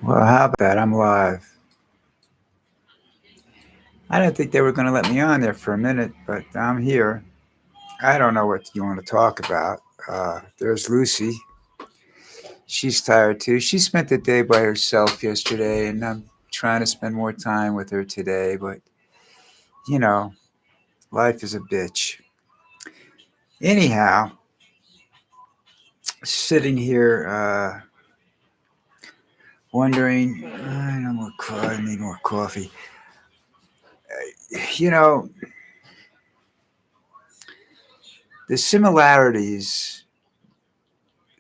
Well, how about that? I'm live. I didn't think they were going to let me on there for a minute, but I'm here. I don't know what you want to talk about. There's Lucy. She's tired too. She spent the day by herself yesterday, and I'm trying to spend more time with her today, but you know, life is a bitch. Anyhow, sitting here wondering, I need more coffee. You know, the similarities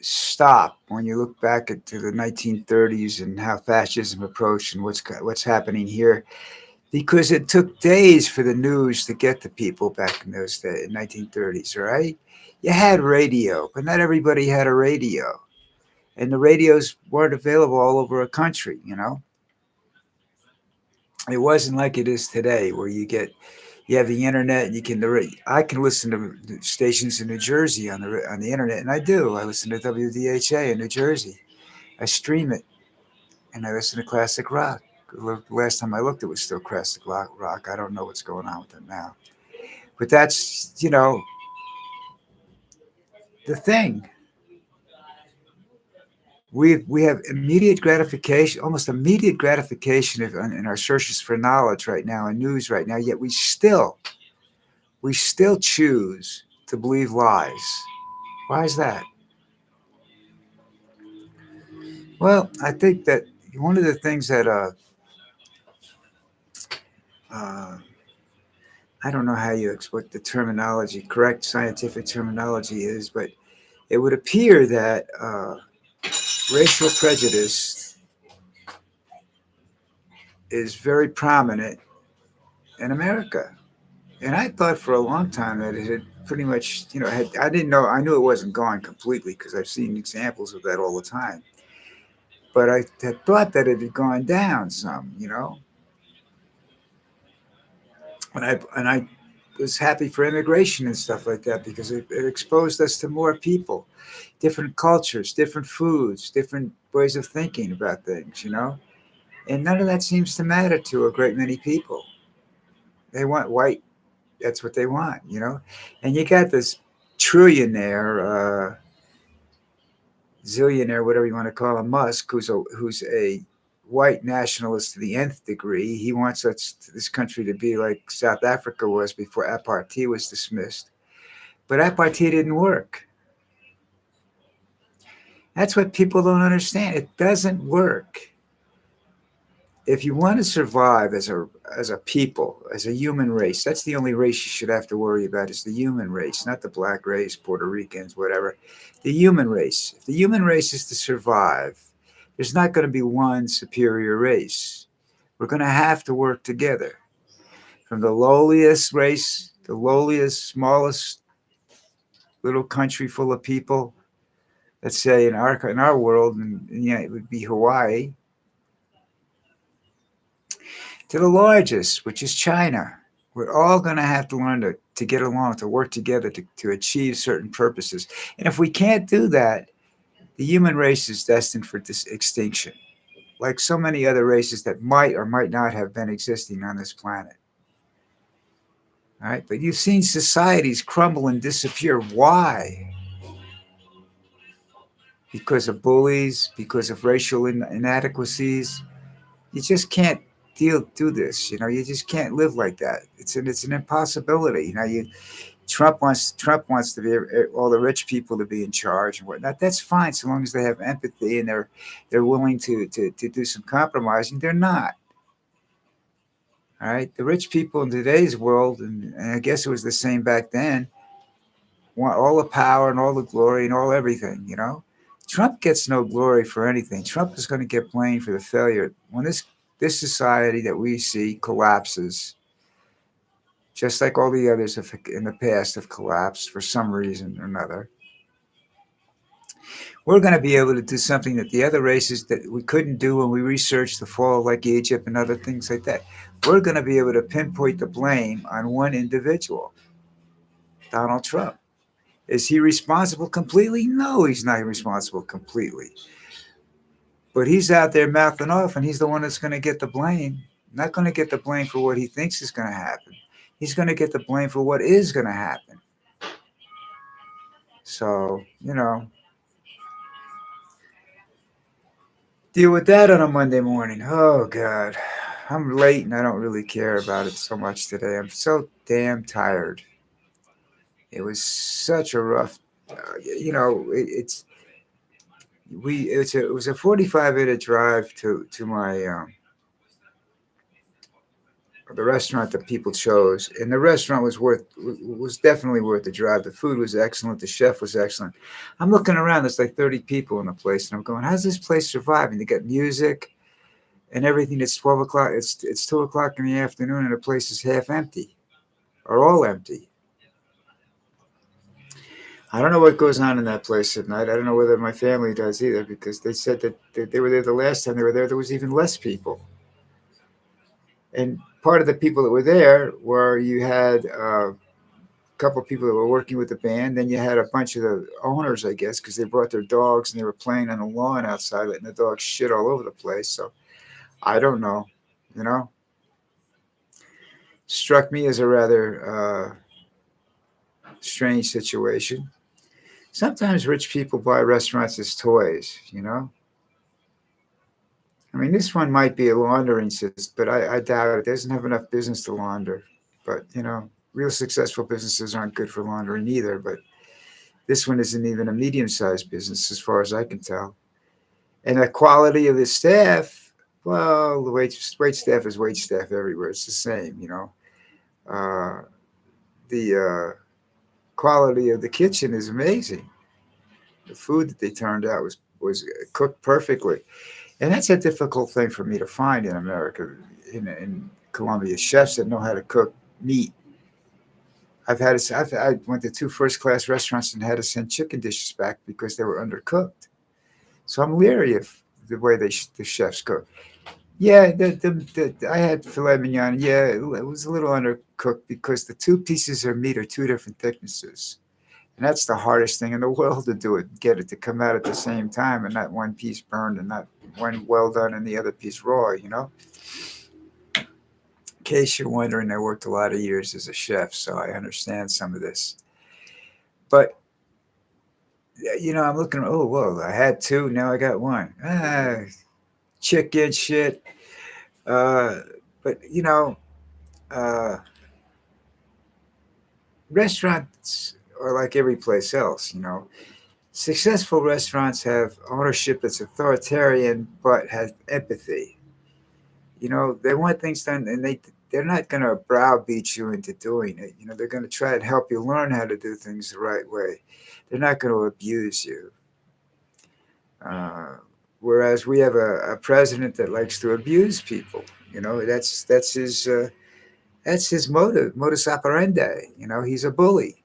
stop when you look back to the 1930s and how fascism approached and what's happening here, because it took days for the news to get to people back in those days, 1930s, right? You had radio, but not everybody had a radio, and the radios weren't available all over a country. It wasn't like it is today, where you have the internet and I can listen to stations in New Jersey on the internet, and I do. I listen to WDHA in New Jersey. I stream it, and I listen to classic rock. Last time I looked, it was still classic rock. I don't know what's going on with it now. But that's, the thing. We have immediate gratification, almost immediate gratification in our searches for knowledge right now and news right now. Yet we still choose to believe lies. Why is that? Well, I think that one of the things that uh, I don't know how what the terminology, correct scientific terminology is, but it would appear that racial prejudice is very prominent in America. And I thought for a long time that it had pretty much, I didn't know, I knew it wasn't gone completely because I've seen examples of that all the time. But I had thought that it had gone down some. And I was happy for immigration and stuff like that because it exposed us to more people, different cultures, different foods, different ways of thinking about things. And none of that seems to matter to a great many people. They want white. That's what they want. And you got this trillionaire, zillionaire, whatever you want to call him, Musk, who's a white nationalist to the nth degree. He wants this country to be like South Africa was before apartheid was dismissed. But apartheid didn't work. That's what people don't understand. It doesn't work. If you want to survive as a people, as a human race, that's the only race you should have to worry about is the human race, not the black race, Puerto Ricans, whatever. The human race. If the human race is to survive, there's not going to be one superior race. We're going to have to work together. From the lowliest race, the lowliest, smallest little country full of people, let's say in our world, and yeah, it would be Hawaii, to the largest, which is China. We're all going to have to learn to get along, to work together to achieve certain purposes. And if we can't do that, the human race is destined for extinction, like so many other races that might or might not have been existing on this planet. All right, but you've seen societies crumble and disappear. Why? Because of bullies, because of racial inadequacies. You just can't do this. You just can't live like that. It's an impossibility. Trump wants to be all the rich people to be in charge and whatnot. That's fine so long as they have empathy and they're willing to do some compromising. They're not. All right, the rich people in today's world, and I guess it was the same back then, want all the power and all the glory and all everything. Trump gets no glory for anything. Trump is going to get blamed for the failure when this society that we see collapses, just like all the others in the past have collapsed for some reason or another. We're going to be able to do something that the other races that we couldn't do when we researched the fall, like Egypt and other things like that. We're going to be able to pinpoint the blame on one individual, Donald Trump. Is he responsible completely? No, he's not responsible completely. But he's out there mouthing off, and he's the one that's going to get the blame. Not going to get the blame for what he thinks is going to happen. He's going to get the blame for what is going to happen. So, deal with that on a Monday morning. Oh, God. I'm late and I don't really care about it so much today. I'm so damn tired. It was such a rough, it's it was a 45-minute drive to my the restaurant that people chose, and the restaurant was definitely worth the drive. The food was excellent. The chef was excellent. I'm looking around. There's like 30 people in the place, and I'm going, "How's this place surviving?" They got music and everything. It's 12 o'clock. It's 2 o'clock in the afternoon, and the place is half empty or all empty. I don't know what goes on in that place at night. I don't know whether my family does either, because they said that they were there the last time they were there. There was even less people, and part of the people that were there were you had. Couple of people that were working with the band. Then you had a bunch of the owners, I guess, because they brought their dogs and they were playing on the lawn outside, letting the dogs shit all over the place. So I don't know, you know. Struck me as a rather strange situation. Sometimes rich people buy restaurants as toys. I mean, this one might be a laundering system, but I doubt it. It doesn't have enough business to launder. But, real successful businesses aren't good for laundering either. But this one isn't even a medium-sized business, as far as I can tell. And the quality of the staff, well, the wait staff is wait staff everywhere. It's the same. Uh, the quality of the kitchen is amazing. The food that they turned out was cooked perfectly, and that's a difficult thing for me to find in America, in Colombia. Chefs that know how to cook meat. I went to two first class restaurants and had to send chicken dishes back because they were undercooked. So I'm leery of the way the chefs cook. Yeah, I had filet mignon. Yeah, it was a little undercooked because the two pieces of meat are two different thicknesses, and that's the hardest thing in the world to do it. Get it to come out at the same time, and not one piece burned and not one well done and the other piece raw. In case you're wondering, I worked a lot of years as a chef, so I understand some of this. But I'm looking. Oh, whoa! I had two. Now I got one. Chicken shit. Uh, but uh, restaurants are like every place else. Successful restaurants have ownership that's authoritarian but has empathy. They want things done, and they're not going to browbeat you into doing it. They're going to try and help you learn how to do things the right way. They're not going to abuse you. Uh, Whereas we have a president that likes to abuse people. That's his modus operandi. He's a bully.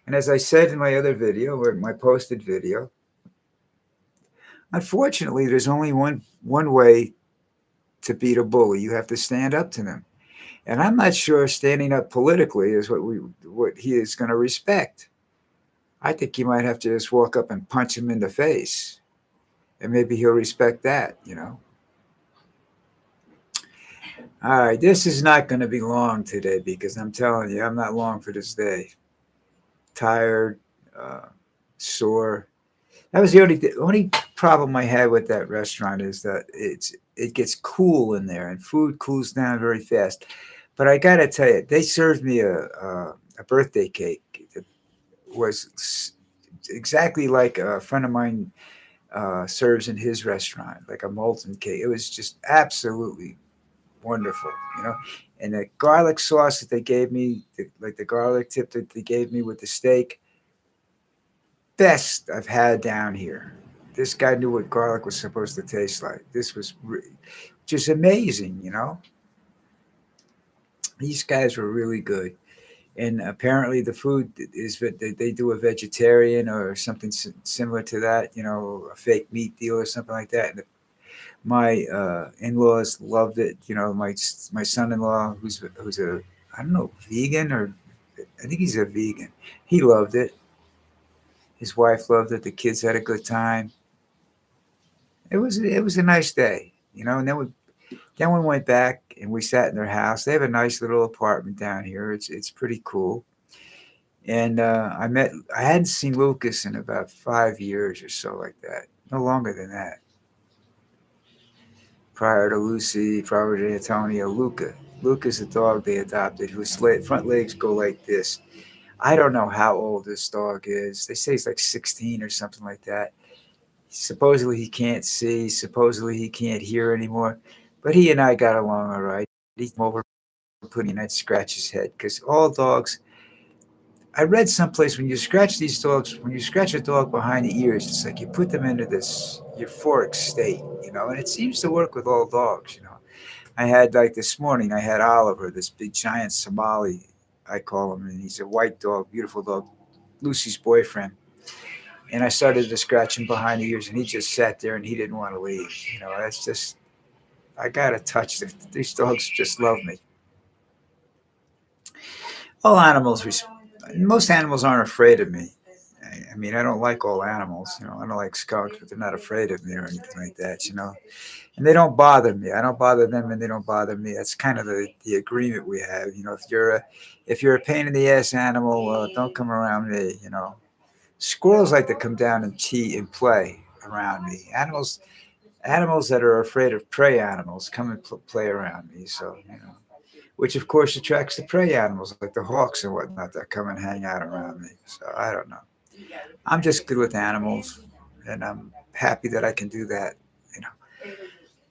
And as I said in my other video, or my posted video, unfortunately, there's only one way to beat a bully. You have to stand up to them. And I'm not sure standing up politically is what he is going to respect. I think you might have to just walk up and punch him in the face, and maybe he'll respect that. All right, this is not going to be long today because I'm telling you, I'm not long for this day. Tired, sore. That was the only problem I had with that restaurant is that it gets cool in there and food cools down very fast. But I gotta tell you, they served me a birthday cake that was exactly like a friend of mine serves in his restaurant, like a molten cake. It was just absolutely wonderful. And the garlic sauce that they gave me, like the garlic tip that they gave me with the steak, best I've had down here. This guy knew what garlic was supposed to taste like. This was just amazing. These guys were really good. And apparently the food is that they do a vegetarian or something similar to that, a fake meat deal or something like that. And my in-laws loved it. My son-in-law, who's a I don't know, vegan, or I think he's a vegan. He loved it. His wife loved it. The kids had a good time. it was a nice day, and then we went back and we sat in their house. They have a nice little apartment down here. It's pretty cool. And I hadn't seen Lucas in about 5 years or so, like that. No longer than that. Prior to Lucy, prior to Antonio, Luca. Luca's a dog they adopted whose front legs go like this. I don't know how old this dog is. They say he's like 16 or something like that. Supposedly he can't see. Supposedly he can't hear anymore. But he and I got along all right. He'd come over, put and I'd scratch his head because all dogs. I read someplace when you scratch these dogs, when you scratch a dog behind the ears, it's like you put them into this euphoric state, and it seems to work with all dogs. I had like this morning, I had Oliver, this big giant Somali, I call him, and he's a white dog, beautiful dog, Lucy's boyfriend. And I started to scratch him behind the ears, and he just sat there and he didn't want to leave. That's just, I got to touch them. These dogs just love me. All animals, most animals aren't afraid of me. I mean, I don't like all animals. I don't like skunks, but they're not afraid of me or anything like that. And they don't bother me. I don't bother them, and they don't bother me. That's kind of the agreement we have. If you're a pain in the ass animal, don't come around me. Squirrels like to come down and cheat and play around me. Animals that are afraid of prey animals come and play around me. So which of course attracts the prey animals like the hawks and whatnot that come and hang out around me. So I don't know. I'm just good with animals, and I'm happy that I can do that. You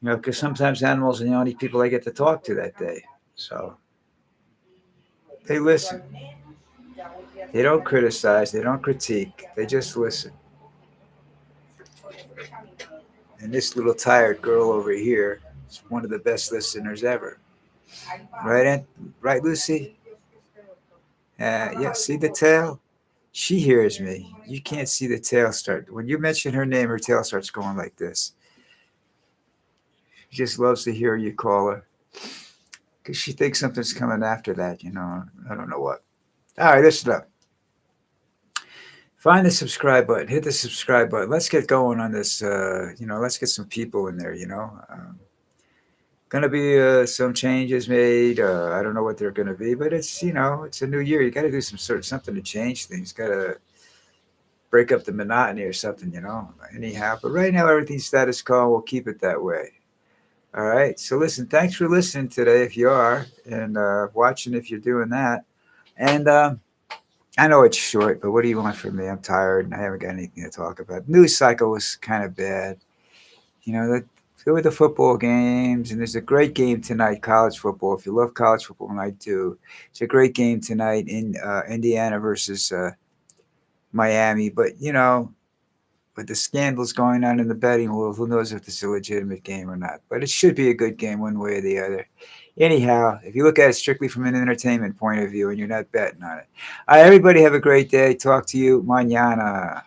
know, because sometimes animals are the only people I get to talk to that day. So they listen. They don't criticize. They don't critique. They just listen. And this little tired girl over here is one of the best listeners ever. Right, right, Lucy? Yeah. See the tail? She hears me. You can't see the tail start. When you mention her name, her tail starts going like this. She just loves to hear you call her because she thinks something's coming after that. I don't know what. All right, listen up. Find the subscribe button. Hit the subscribe button. Let's get going on this. Let's get some people in there. Gonna be some changes made. I don't know what they're gonna be, but it's a new year. You got to do something to change things. Got to break up the monotony or something. Anyhow, but right now everything's status quo. We'll keep it that way. All right. So listen, thanks for listening today if you are, and watching if you're doing that. And I know it's short, but what do you want from me? I'm tired and I haven't got anything to talk about. News cycle was kind of bad. Go with the football games, and there's a great game tonight, college football. If you love college football, and I do, it's a great game tonight in Indiana versus Miami. But with the scandals going on in the betting world, who knows if it's a legitimate game or not? But it should be a good game one way or the other. Anyhow, if you look at it strictly from an entertainment point of view and you're not betting on it. All right, everybody have a great day. Talk to you mañana.